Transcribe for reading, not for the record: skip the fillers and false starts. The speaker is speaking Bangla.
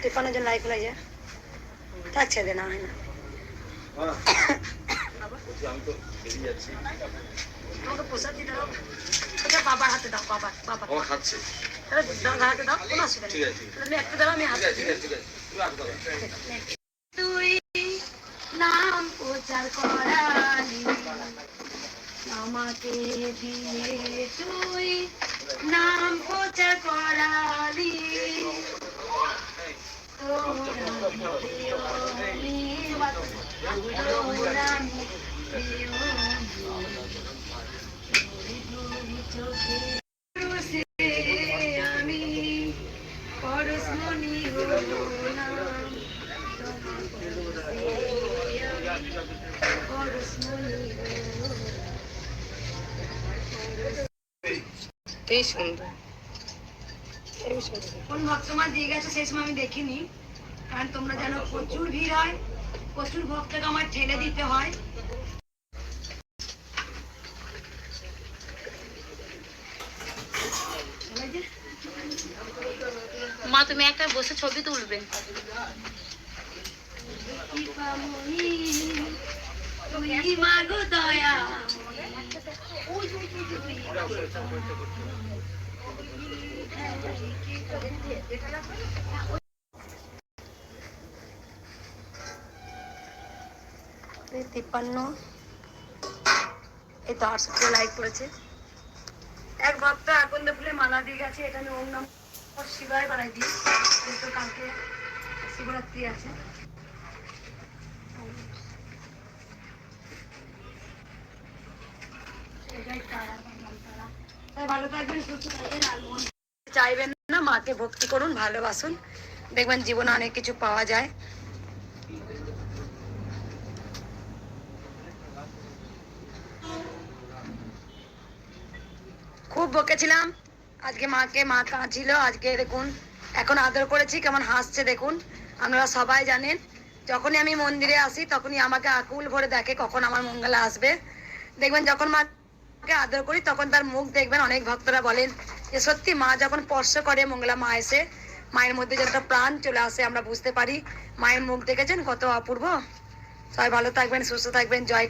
টিপানোর জন্য লাইক লাগে থাকছে দে না হয় না আমাকে প্রসাদ দিতে দাও ওটা বাবার হাতে দাও বাবা বাবা ও খাচ্ছে হাতে দাও কোনো অসুবিধা নেই তুমি একটু দাও আমি হাতে তুই নাম প্রচার করালি আমাকে দিয়ে তুই নাম প্রচার করালি আমি পরশমণি হলাম কোন ভক্তমার দিয়ে গেছে সেই সময় আমি দেখিনি, কারণ তোমরা জানো প্রচুর ভিড় হয়, প্রচুর ভক্তকে আমার ঠেলে দিতে হয়। মা তুমি একটা বসে ছবি তুলবে। মাগো দয়া তিপ্পান্ন এই তো 800 লাইক করেছে। এক ভক্ত আকন্দ ফুলে মালা দিয়ে গেছে, এটা আমি ওম নমঃ শিবায় বানাই দিই, কিন্তু কালকে শিবরাত্রি আছে। ভালো থাকবেন, সুস্থ থাকবেন, আর মন চাইবেন না, মাকে ভক্তি করুন, ভালোবাসুন, দেখবেন জীবনে অনেক কিছু পাওয়া যায়। খুব বকেছিলাম আজকে মাকে, মা কাঁদছিল, আজকে দেখুন এখন আদর করেছি কেমন হাসছে দেখুন। আপনারা সবাই জানেন যখনই আমি মন্দিরে আসি তখনই আমাকে আকুল ভরে দেখে কখন আমার মঙ্গলা আসবে। দেখবেন যখন মাকে আদর করি তখন তার মুখ দেখবেন, অনেক ভক্তরা বলেন যে সত্যি মা যখন স্পর্শ করে মঙ্গলা মা এসে মায়ের মধ্যে যে একটা প্রাণ চলে আসে, আমরা বুঝতে পারি। মায়ের মুখ দেখেছেন কত অপূর্ব। সবাই ভালো থাকবেন, সুস্থ থাকবেন, জয়।